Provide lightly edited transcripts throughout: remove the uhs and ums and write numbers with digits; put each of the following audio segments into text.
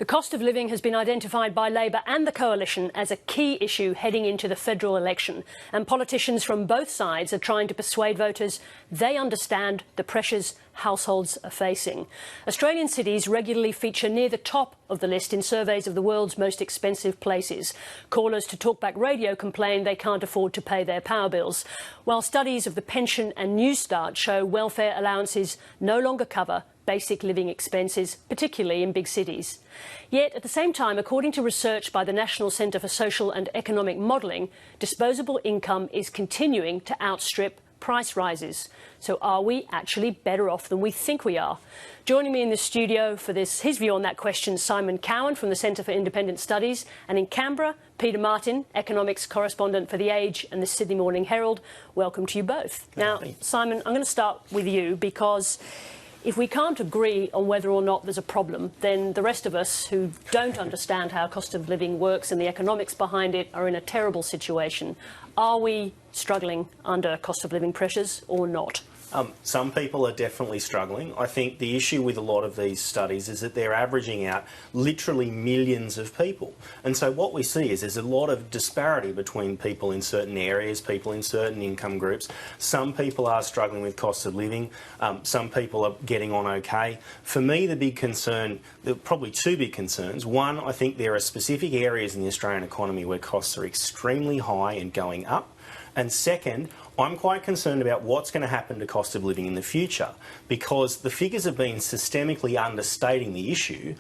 The cost of living has been identified by Labor and the Coalition as a key issue heading into the federal election, and politicians from both sides are trying to persuade voters they understand the pressures households are facing. Australian cities regularly feature near the top of the list in surveys of the world's most expensive places. Callers to Talkback Radio complain they can't afford to pay their power bills, while studies of the pension and Newstart show welfare allowances no longer cover basic living expenses, particularly in big cities. Yet, at the same time, according to research by the National Centre for Social and Economic Modelling, disposable income is continuing to outstrip price rises. So are we actually better off than we think we are? Joining me in the studio for his view on that question, Simon Cowan from the Centre for Independent Studies, and in Canberra, Peter Martin, economics correspondent for The Age and the Sydney Morning Herald. Welcome to you both. Now, Simon, I'm going to start with you because if we can't agree on whether or not there's a problem, then the rest of us who don't understand how cost of living works and the economics behind it are in a terrible situation. Are we struggling under cost of living pressures or not? Some people are definitely struggling. I think the issue with a lot of these studies is that they're averaging out literally millions of people. And so what we see is there's a lot of disparity between people in certain areas, people in certain income groups. Some people are struggling with cost of living. Some people are getting on okay. For me, the big concern, there are probably two big concerns. One, I think there are specific areas in the Australian economy where costs are extremely high and going up. And second, I'm quite concerned about what's going to happen to cost of living in the future, because the figures have been systemically understating the issue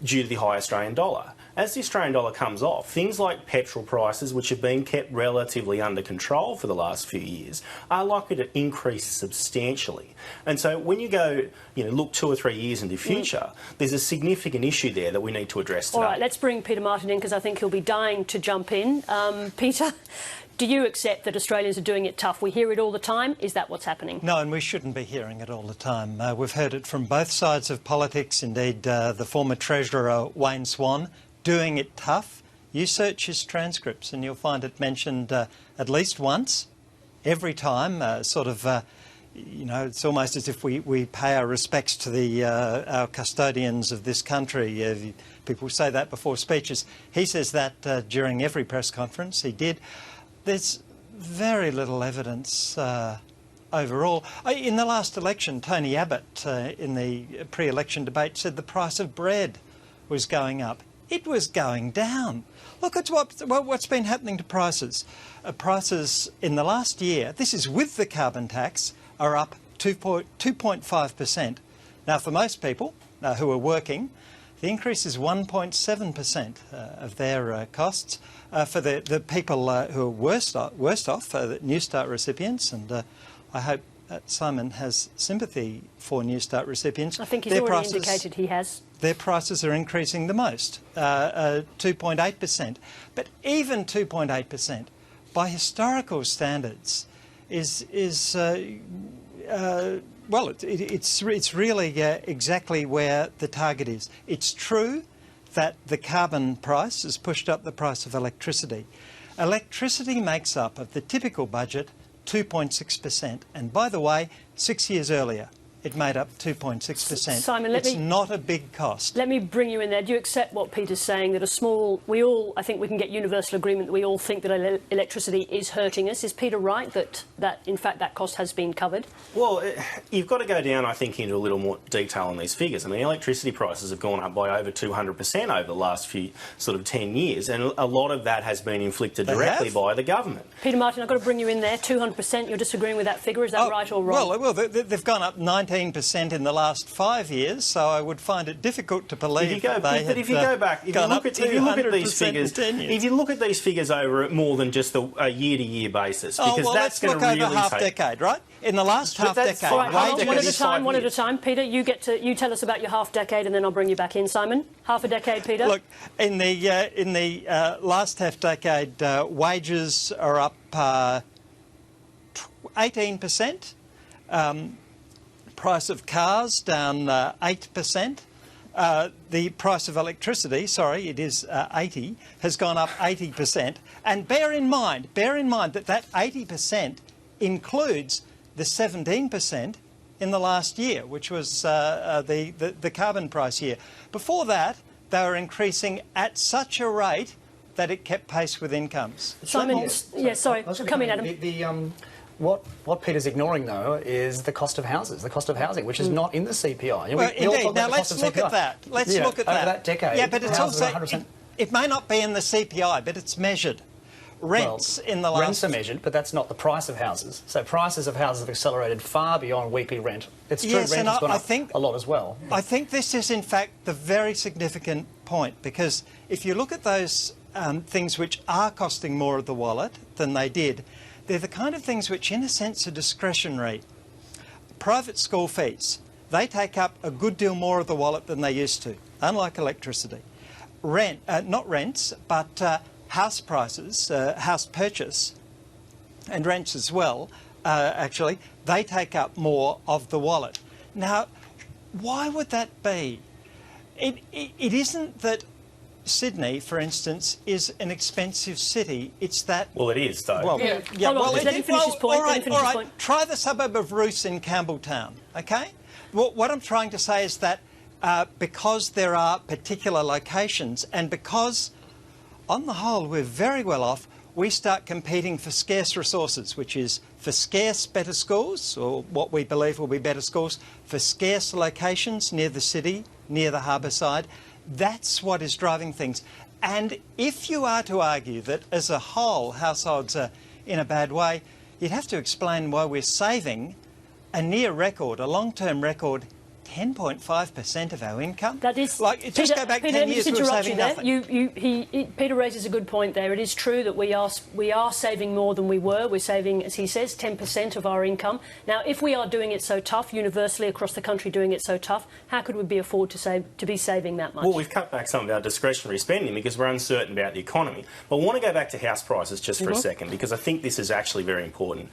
due to the high Australian dollar. As the Australian dollar comes off, things like petrol prices, which have been kept relatively under control for the last few years, are likely to increase substantially. And so when you go, look 2 or 3 years into the future, there's a significant issue there that we need to address today. All right, let's bring Peter Martin in, because I think he'll be dying to jump in. Peter, do you accept that Australians are doing it tough? We hear it all the time. Is that what's happening? No, and we shouldn't be hearing it all the time. We've heard it from both sides of politics. Indeed, the former Treasurer, Wayne Swan, doing it tough. You search his transcripts and you'll find it mentioned at least once, every time, it's almost as if we pay our respects to our custodians of this country. People say that before speeches. He says that during every press conference. He did. There's very little evidence overall. In the last election, Tony Abbott, in the pre-election debate, said the price of bread was going up. It was going down. Look at what's been happening to prices. Prices in the last year, this is with the carbon tax, are up 2.5%. Now, for most people who are working, the increase is 1.7% of their costs. For the people who are worst off, the Newstart recipients, and I hope Simon has sympathy for Newstart recipients. I think he's already indicated he has. Their prices are increasing the most, 2.8%. But even 2.8%, by historical standards, it's really exactly where the target is. It's true that the carbon price has pushed up the price of electricity. Electricity makes up of the typical budget 2.6%. And by the way, 6 years earlier, it made up 2.6%. Simon, it's not a big cost. Let me bring you in there. Do you accept what Peter's saying, that I think we can get universal agreement that we all think that electricity is hurting us? Is Peter right that in fact that cost has been covered? Well, you've got to go down, I think, into a little more detail on these figures. I mean, electricity prices have gone up by over 200% over the last few 10 years, and a lot of that has been inflicted directly by the government. Peter Martin, I've got to bring you in there. 200%, you're disagreeing with that figure. Is that right or wrong? Well, they've gone up 19% in the last 5 years, so I would find it difficult to believe if you look at these figures over more than just a year-to-year basis, because that's going to really over half decade, right? In the last half decade, right, one at a time. Peter, you tell us about your half decade, and then I'll bring you back in. Simon, half a decade, Peter. Look, in the last half decade, wages are up 18%. Price of cars down 8%. The price of electricity, it is 80, has gone up 80%. And bear in mind that 80% includes the 17% in the last year, which was the carbon price year. Before that, they were increasing at such a rate that it kept pace with incomes. Simon, sorry, come in, Adam. What Peter's ignoring, though, is the cost of houses, the cost of housing, which is not in the CPI. Well, indeed. Now, let's look at that. Let's look at that. Over that decade. Yeah, but it's also... It may not be in the CPI, but it's measured. Rents in the last... Rents are measured, but that's not the price of houses. So prices of houses have accelerated far beyond weekly rent. It's true, yes, rent has gone up a lot as well. I think this is, in fact, the very significant point, because if you look at those things which are costing more of the wallet than they did, they're the kind of things which, in a sense, are discretionary. Private school fees, they take up a good deal more of the wallet than they used to, unlike electricity. Rent, not rents, but house prices, house purchase, and rents as well, actually, they take up more of the wallet. Now, why would that be? It isn't that Sydney, for instance, is an expensive city. It's that... Well, it is, though. Well, Hold on, let him finish his point. All right. Try the suburb of Roos in Campbelltown, OK? What I'm trying to say is that because there are particular locations and because, on the whole, we're very well off, we start competing for scarce resources, which is for scarce better schools, or what we believe will be better schools, for scarce locations near the city, near the harbour side. That's what is driving things. And if you are to argue that, as a whole, households are in a bad way, you'd have to explain why we're saving a near record, a long-term record, 10.5% of our income. That is, like, Peter, just go back 10 years, we were saving nothing. Peter raises a good point there. It is true that we are saving more than we were. We're saving, as he says, 10% of our income. Now, if we are doing it so tough, universally across the country doing it so tough, how could we afford to be saving that much? Well, we've cut back some of our discretionary spending because we're uncertain about the economy. But I want to go back to house prices just for a second, because I think this is actually very important.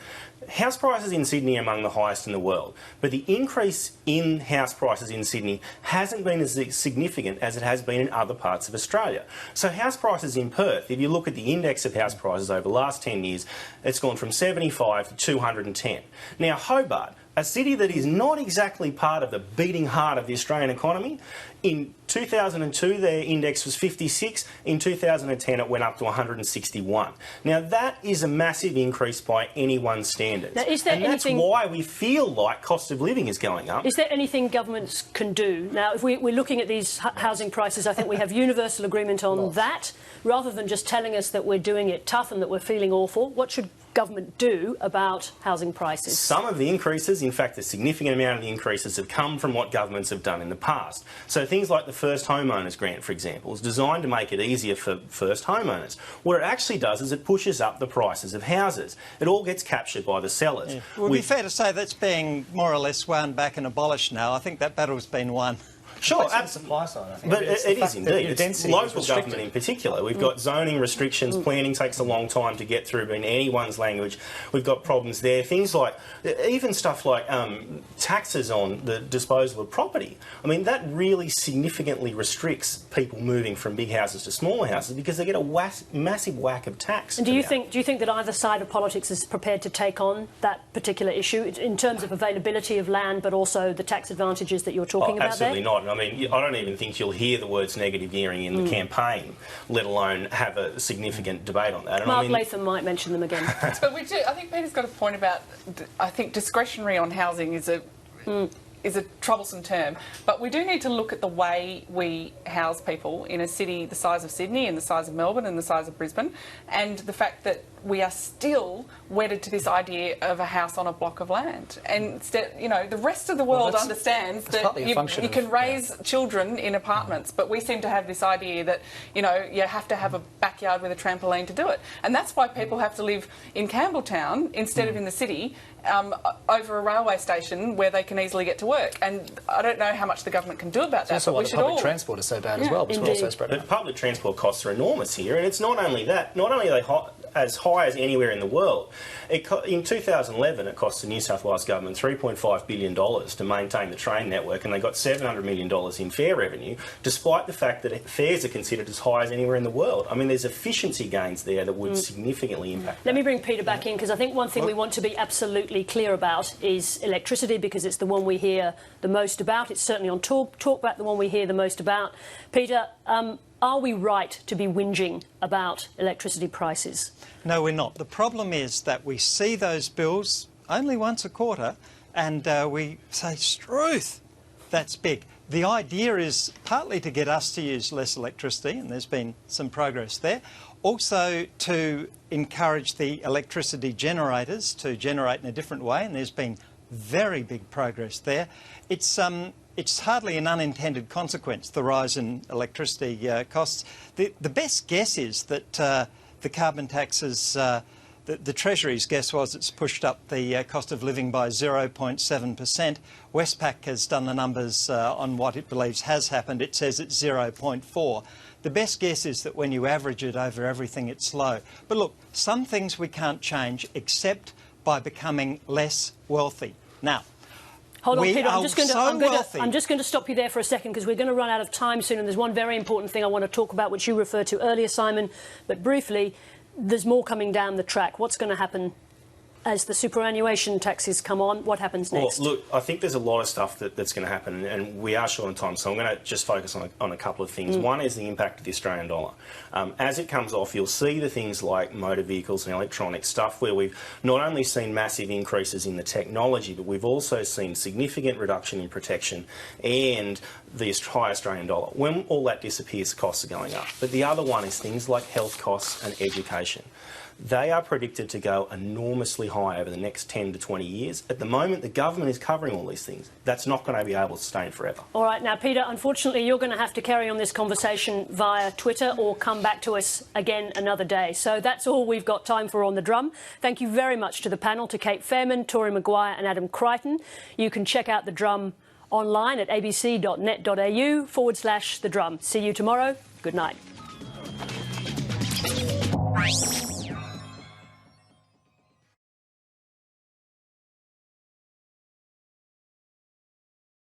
House prices in Sydney are among the highest in the world, but the increase in house prices in Sydney hasn't been as significant as it has been in other parts of Australia. So house prices in Perth, if you look at the index of house prices over the last 10 years, it's gone from 75 to 210. Now, Hobart, a city that is not exactly part of the beating heart of the Australian economy, in 2002 their index was 56, in 2010 it went up to 161. Now that is a massive increase by anyone's standards. Now, that's why we feel like cost of living is going up. Is there anything governments can do? Now, if we're looking at these housing prices, I think we have universal agreement on that, rather than just telling us that we're doing it tough and that we're feeling awful. What should government do about housing prices? Some of the increases, in fact a significant amount of the increases, have come from what governments have done in the past. So things like the First Homeowners Grant, for example, is designed to make it easier for first homeowners. What it actually does is it pushes up the prices of houses. It all gets captured by the sellers. Yeah. Well, it would be fair to say that's being more or less wound back and abolished now. I think that battle's been won. Sure, the supply side, I think. But it is indeed. It's local government in particular. We've got zoning restrictions. Planning takes a long time to get through in anyone's language. We've got problems there. Things like, even stuff like taxes on the disposal of property. I mean, that really significantly restricts people moving from big houses to smaller houses because they get a massive whack of tax. And do you think that either side of politics is prepared to take on that particular issue in terms of availability of land, but also the tax advantages that you're talking about there? Absolutely not. I mean, I don't even think you'll hear the words negative gearing in the campaign, let alone have a significant debate on that. And Mark Latham might mention them again. But we do. I think Peter's got a point about. I think discretionary on housing is a troublesome term, but we do need to look at the way we house people in a city the size of Sydney and the size of Melbourne and the size of Brisbane, and the fact that we are still wedded to this idea of a house on a block of land. And, you know, the rest of the world understands that you can raise children in apartments, but we seem to have this idea that, you know, you have to have a backyard with a trampoline to do it. And that's why people have to live in Campbelltown instead of in the city, over a railway station where they can easily get to work. And I don't know how much the government can do about that. That's why the public transport is so bad as well, because we're also spread out. But public transport costs are enormous here, and it's not only that. Not only are they as high as anywhere in the world. In 2011, it cost the New South Wales government $3.5 billion to maintain the train network, and they got $700 million in fare revenue, despite the fact that fares are considered as high as anywhere in the world. I mean, there's efficiency gains there that would significantly impact that. Let me bring Peter back in, because I think one thing we want to be absolutely clear about is electricity, because it's the one we hear the most about. It's certainly on Talkback the one we hear the most about. Peter, are we right to be whinging about electricity prices? No, we're not. The problem is that we see those bills only once a quarter and we say, "Struth, that's big." The idea is partly to get us to use less electricity, and there's been some progress there. Also to encourage the electricity generators to generate in a different way, and there's been very big progress there. It's hardly an unintended consequence, the rise in electricity costs. The best guess is that the carbon taxes, the Treasury's guess was it's pushed up the cost of living by 0.7%. Westpac has done the numbers on what it believes has happened. It says it's 0.4. The best guess is that when you average it over everything, it's low. But look, some things we can't change except by becoming less wealthy. Now, hold on, Peter, I'm just going to stop you there for a second, because we're going to run out of time soon, and there's one very important thing I want to talk about, which you referred to earlier, Simon, but briefly, there's more coming down the track. What's going to happen as the superannuation taxes come on? What happens next? Well, look, I think there's a lot of stuff that's going to happen, and we are short on time, so I'm going to just focus on a couple of things. One is the impact of the Australian dollar. As it comes off, you'll see the things like motor vehicles and electronic stuff, where we've not only seen massive increases in the technology, but we've also seen significant reduction in protection and the high Australian dollar. When all that disappears, costs are going up. But the other one is things like health costs and education. They are predicted to go enormously high over the next 10 to 20 years. At the moment, the government is covering all these things. That's not going to be able to sustain forever. All right, now, Peter, unfortunately, you're going to have to carry on this conversation via Twitter or come back to us again another day. So that's all we've got time for on The Drum. Thank you very much to the panel, to Kate Fairman, Tori Maguire and Adam Crichton. You can check out The Drum online at abc.net.au/The Drum. See you tomorrow. Good night.